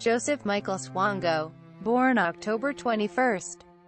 Joseph Michael Swango, born October 21,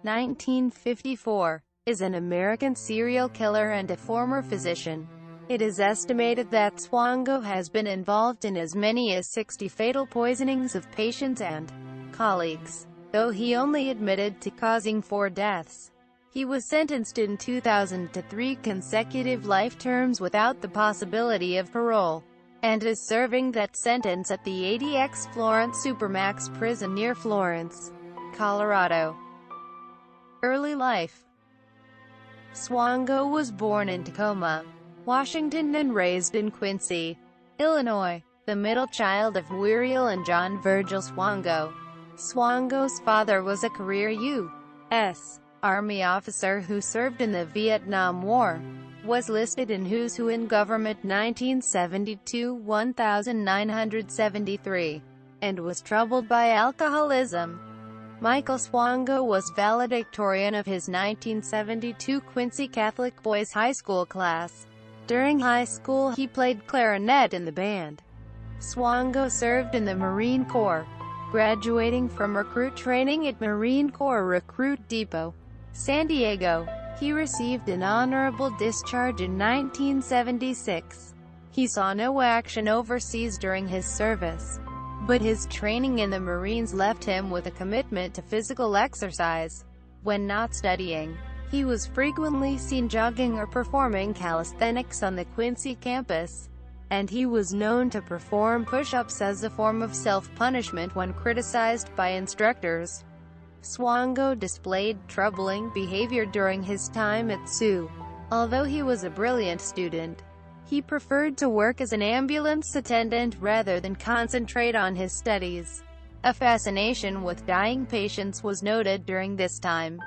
1954, is an American serial killer and a former physician. It is estimated that Swango has been involved in as many as 60 fatal poisonings of patients and colleagues, though he only admitted to causing 4 deaths. He was sentenced in 2000 to 3 consecutive life terms without the possibility of parole, and is serving that sentence at the ADX Florence supermax prison near Florence, Colorado. Early life. Swango was born in Tacoma, Washington and raised in Quincy, Illinois, the middle child of Muriel and John Virgil Swango. Swango's father was a career U.S. Army officer who served in the Vietnam War, was listed in Who's Who in Government 1972-1973, and was troubled by alcoholism. Michael Swango was valedictorian of his 1972 Quincy Catholic Boys High School class. During high school he played clarinet in the band. Swango served in the Marine Corps, graduating from recruit training at Marine Corps Recruit Depot, San Diego. He received an honorable discharge in 1976. He saw no action overseas during his service, but his training in the Marines left him with a commitment to physical exercise. When not studying, he was frequently seen jogging or performing calisthenics on the Quincy campus, and he was known to perform push-ups as a form of self-punishment when criticized by instructors. Swango displayed troubling behavior during his time at SU. Although he was a brilliant student, he preferred to work as an ambulance attendant rather than concentrate on his studies. A fascination with dying patients was noted during this time.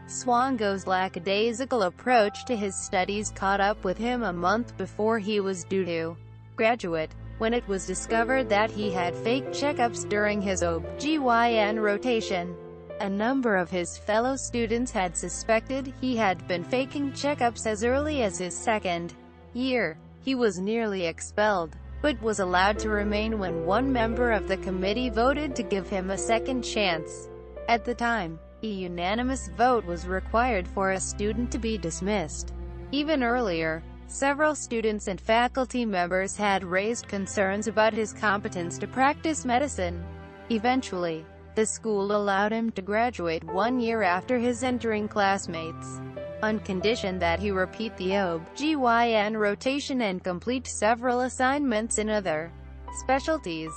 Swango's lackadaisical approach to his studies caught up with him a month before he was due to graduate, when it was discovered that he had fake checkups during his OB/GYN rotation. A number of his fellow students had suspected he had been faking checkups as early as his second year. He was nearly expelled, but was allowed to remain when one member of the committee voted to give him a second chance. At the time, a unanimous vote was required for a student to be dismissed. Even earlier, several students and faculty members had raised concerns about his competence to practice medicine. Eventually, the school allowed him to graduate 1 year after his entering classmates, on condition that he repeat the OB/GYN rotation and complete several assignments in other specialties.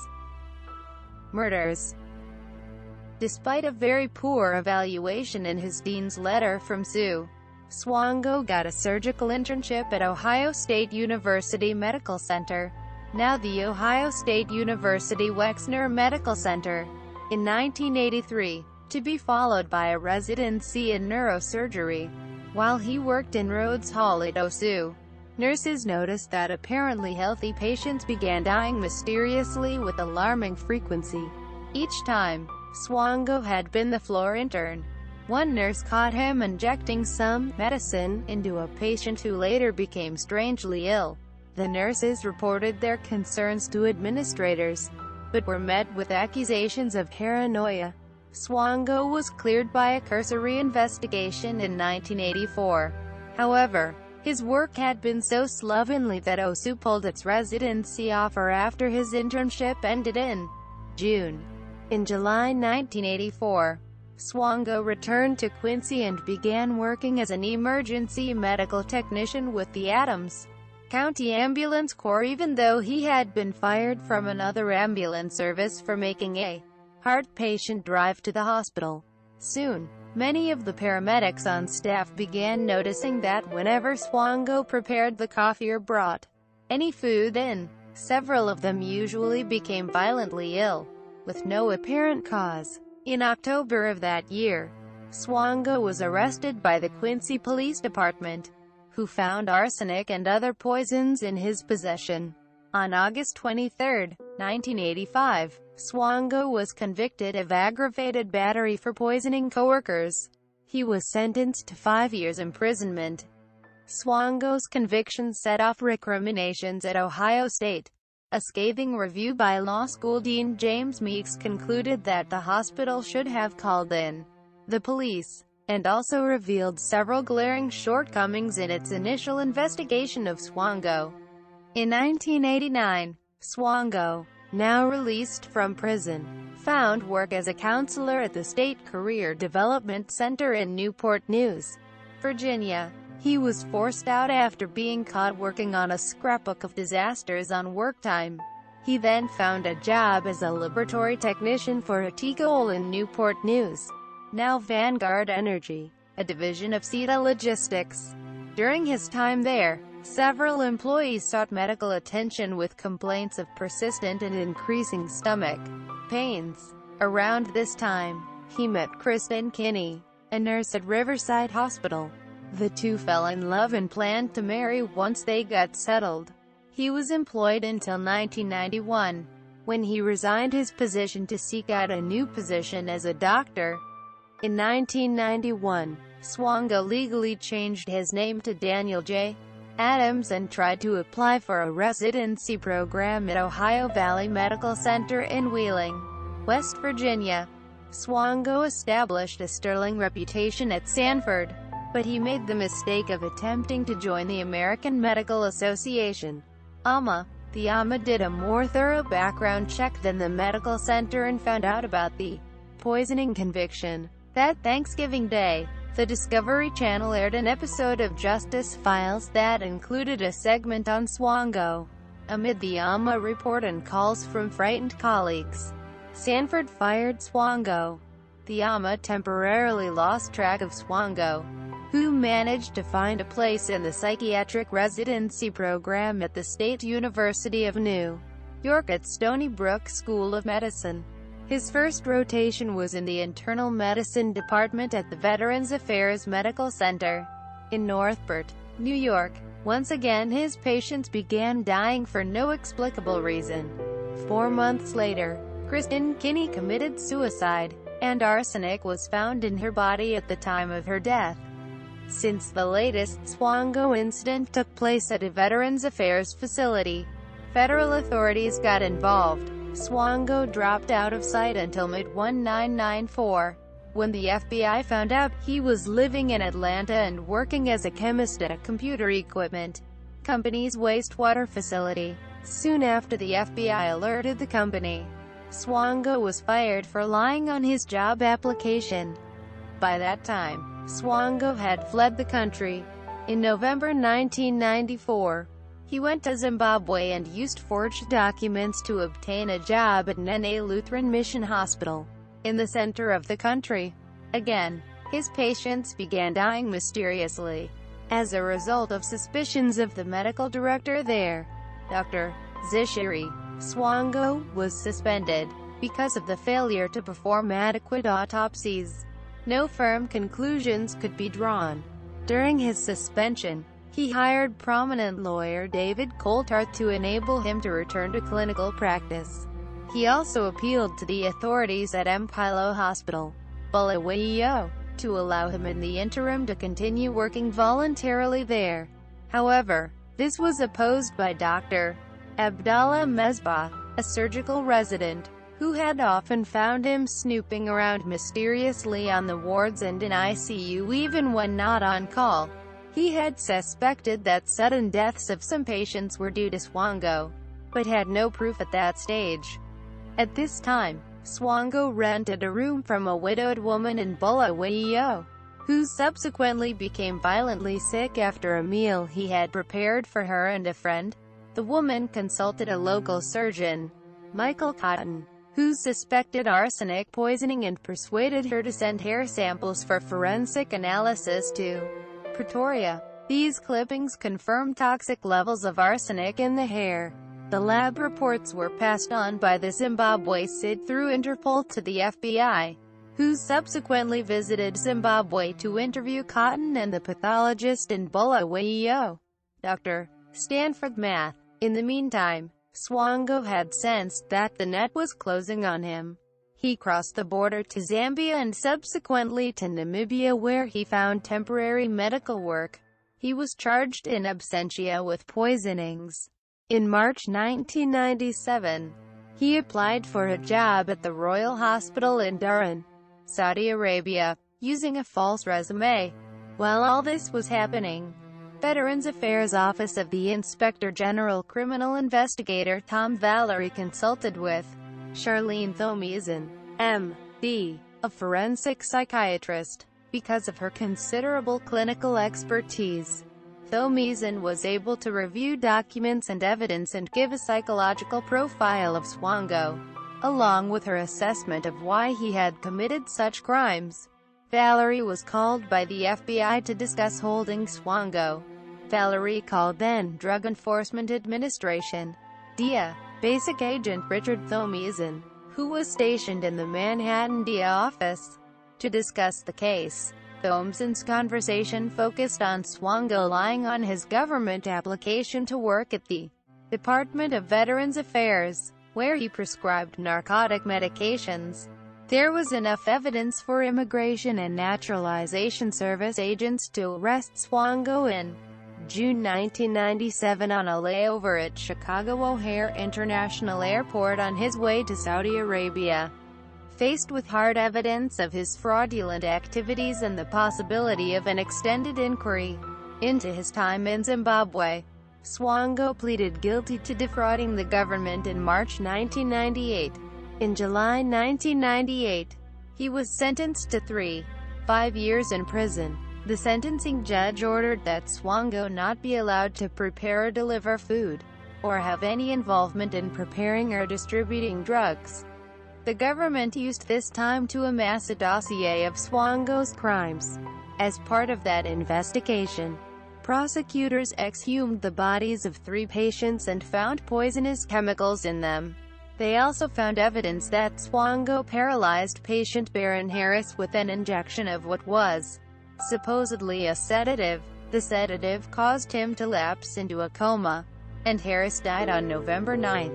Murders. Despite a very poor evaluation in his dean's letter from SU, Swango got a surgical internship at Ohio State University Medical Center, now the Ohio State University Wexner Medical Center, in 1983, to be followed by a residency in neurosurgery. While he worked in Rhodes Hall at OSU, nurses noticed that apparently healthy patients began dying mysteriously with alarming frequency. Each time, Swango had been the floor intern. One nurse caught him injecting some medicine into a patient who later became strangely ill. The nurses reported their concerns to administrators, but were met with accusations of paranoia. Swango was cleared by a cursory investigation in 1984. However, his work had been so slovenly that OSU pulled its residency offer after his internship ended in June. In July 1984, Swango returned to Quincy and began working as an emergency medical technician with the Adams County Ambulance Corps, even though he had been fired from another ambulance service for making a heart patient drive to the hospital. Soon, many of the paramedics on staff began noticing that whenever Swango prepared the coffee or brought any food in, several of them usually became violently ill, with no apparent cause. In October of that year, Swango was arrested by the Quincy Police Department, who found arsenic and other poisons in his possession. On August 23, 1985, Swango was convicted of aggravated battery for poisoning coworkers. He was sentenced to 5 years imprisonment. Swango's conviction set off recriminations at Ohio State. A scathing review by law school dean James Meeks concluded that the hospital should have called in the police, and also revealed several glaring shortcomings in its initial investigation of Swango. In 1989, Swango, now released from prison, found work as a counselor at the State Career Development Center in Newport News, Virginia. He was forced out after being caught working on a scrapbook of disasters on work time. He then found a job as a laboratory technician for Atigol in Newport News, now Vanguard Energy, a division of CETA Logistics. During his time there, several employees sought medical attention with complaints of persistent and increasing stomach pains. Around this time, he met Kristen Kinney, a nurse at Riverside Hospital. The two fell in love and planned to marry once they got settled. He was employed until 1991, when he resigned his position to seek out a new position as a doctor. In 1991, Swango legally changed his name to Daniel J. Adams and tried to apply for a residency program at Ohio Valley Medical Center in Wheeling, West Virginia. Swango established a sterling reputation at Sanford, but he made the mistake of attempting to join the American Medical Association, AMA. The AMA did a more thorough background check than the medical center and found out about the poisoning conviction. That Thanksgiving Day, the Discovery Channel aired an episode of Justice Files that included a segment on Swango. Amid the AMA report and calls from frightened colleagues, Sanford fired Swango. The AMA temporarily lost track of Swango, who managed to find a place in the psychiatric residency program at the State University of New York at Stony Brook School of Medicine. His first rotation was in the internal medicine department at the Veterans Affairs Medical Center in Northport, New York. Once again his patients began dying for no explicable reason. 4 months later, Kristen Kinney committed suicide, and arsenic was found in her body at the time of her death. Since the latest Swango incident took place at a Veterans Affairs facility, federal authorities got involved. Swango dropped out of sight until mid-1994, when the FBI found out he was living in Atlanta and working as a chemist at a computer equipment company's wastewater facility. Soon after the FBI alerted the company, Swango was fired for lying on his job application. By that time, Swango had fled the country. In November 1994, he went to Zimbabwe and used forged documents to obtain a job at Nene Lutheran Mission Hospital, in the center of the country. Again, his patients began dying mysteriously. As a result of suspicions of the medical director there, Dr. Zishiri, Swango was suspended because of the failure to perform adequate autopsies. No firm conclusions could be drawn. During his suspension, he hired prominent lawyer David Coulthard to enable him to return to clinical practice. He also appealed to the authorities at Mpilo Hospital, Bulawayo, to allow him in the interim to continue working voluntarily there. However, this was opposed by Dr. Abdallah Mesbah, a surgical resident, who had often found him snooping around mysteriously on the wards and in ICU even when not on call. He had suspected that sudden deaths of some patients were due to Swango, but had no proof at that stage. At this time, Swango rented a room from a widowed woman in Bulawayo, who subsequently became violently sick after a meal he had prepared for her and a friend. The woman consulted a local surgeon, Michael Cotton, who suspected arsenic poisoning and persuaded her to send hair samples for forensic analysis to Pretoria. These clippings confirmed toxic levels of arsenic in the hair. The lab reports were passed on by the Zimbabwe SID through Interpol to the FBI, who subsequently visited Zimbabwe to interview Cotton and the pathologist in Bulawayo, Dr. Stanford Math. In the meantime, Swango had sensed that the net was closing on him. He crossed the border to Zambia and subsequently to Namibia, where he found temporary medical work. He was charged in absentia with poisonings. In March 1997, he applied for a job at the Royal Hospital in Dhahran, Saudi Arabia, using a false resume. While all this was happening, Veterans Affairs Office of the Inspector General Criminal Investigator Tom Valerie consulted with Charlene Thomeson, M.D., a forensic psychiatrist. Because of her considerable clinical expertise, Thomeson was able to review documents and evidence and give a psychological profile of Swango, along with her assessment of why he had committed such crimes. Valerie was called by the FBI to discuss holding Swango. Valerie called then Drug Enforcement Administration DEA Basic Agent Richard Thomeson, who was stationed in the Manhattan DEA office, to discuss the case. Thomeson's conversation focused on Swango lying on his government application to work at the Department of Veterans Affairs, where he prescribed narcotic medications. There was enough evidence for Immigration and Naturalization Service agents to arrest Swango in June 1997 on a layover at Chicago O'Hare International Airport on his way to Saudi Arabia. Faced with hard evidence of his fraudulent activities and the possibility of an extended inquiry into his time in Zimbabwe, Swango pleaded guilty to defrauding the government in March 1998. In July 1998, he was sentenced to 5 years in prison. The sentencing judge ordered that Swango not be allowed to prepare or deliver food, or have any involvement in preparing or distributing drugs. The government used this time to amass a dossier of Swango's crimes. As part of that investigation, prosecutors exhumed the bodies of 3 patients and found poisonous chemicals in them. They also found evidence that Swango paralyzed patient Baron Harris with an injection of what was supposedly a sedative. The sedative caused him to lapse into a coma, and Harris died on November 9,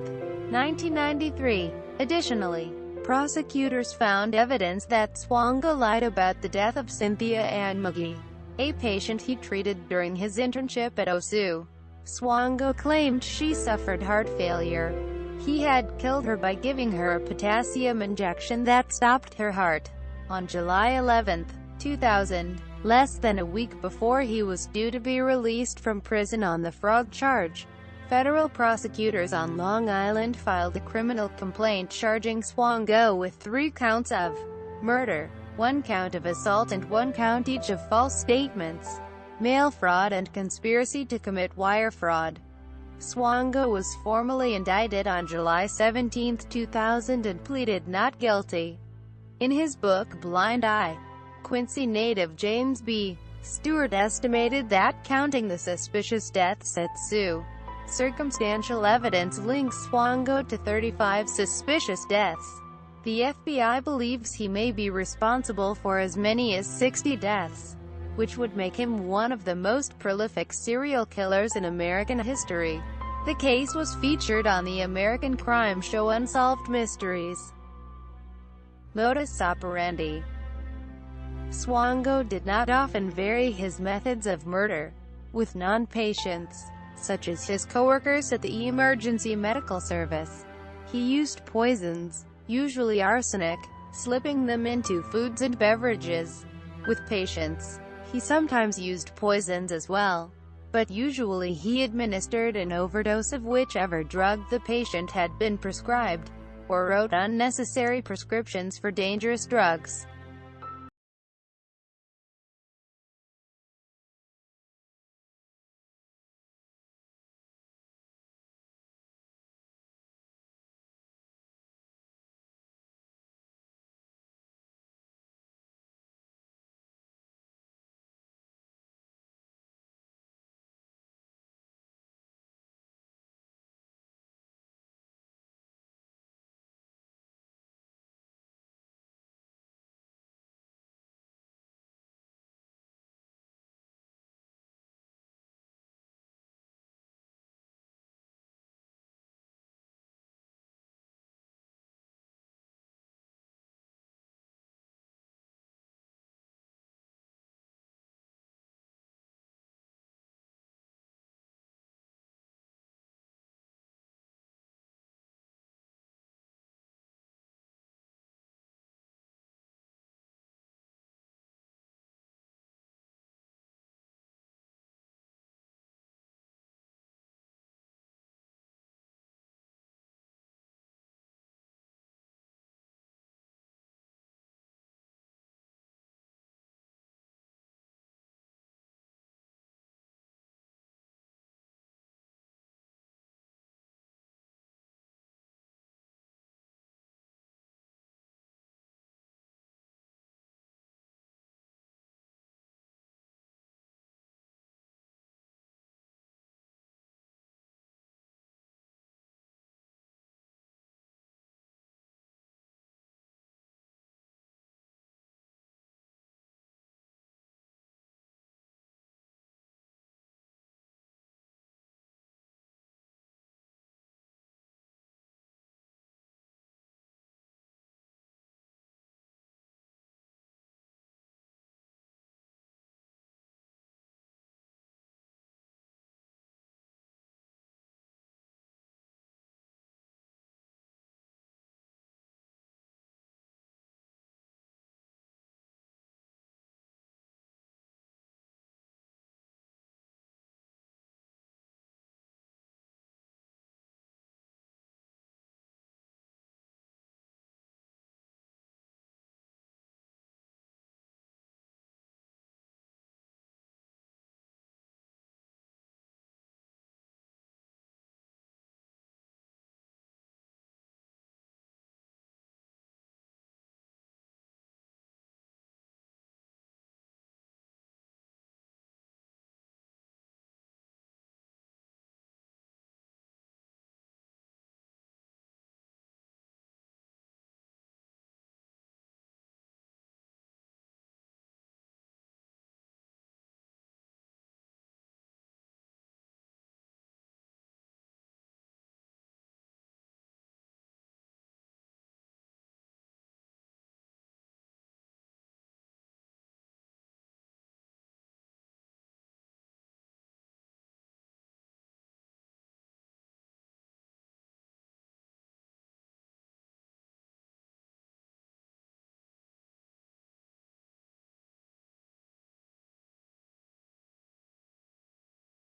1993. Additionally, prosecutors found evidence that Swango lied about the death of Cynthia Ann McGee, a patient he treated during his internship at OSU. Swango claimed she suffered heart failure. He had killed her by giving her a potassium injection that stopped her heart. On July 11, 2000, less than a week before he was due to be released from prison on the fraud charge, federal prosecutors on Long Island filed a criminal complaint charging Swango with 3 counts of murder, 1 count of assault and 1 count each of false statements, mail fraud and conspiracy to commit wire fraud. Swango was formally indicted on July 17, 2000 and pleaded not guilty. In his book Blind Eye, Quincy native James B. Stewart estimated that, counting the suspicious deaths at Sioux, circumstantial evidence links Swango to 35 suspicious deaths. The FBI believes he may be responsible for as many as 60 deaths, which would make him one of the most prolific serial killers in American history. The case was featured on the American crime show Unsolved Mysteries. Modus operandi. Swango did not often vary his methods of murder with non-patients, such as his coworkers at the emergency medical service. He used poisons, usually arsenic, slipping them into foods and beverages. With patients, he sometimes used poisons as well, but usually he administered an overdose of whichever drug the patient had been prescribed, or wrote unnecessary prescriptions for dangerous drugs.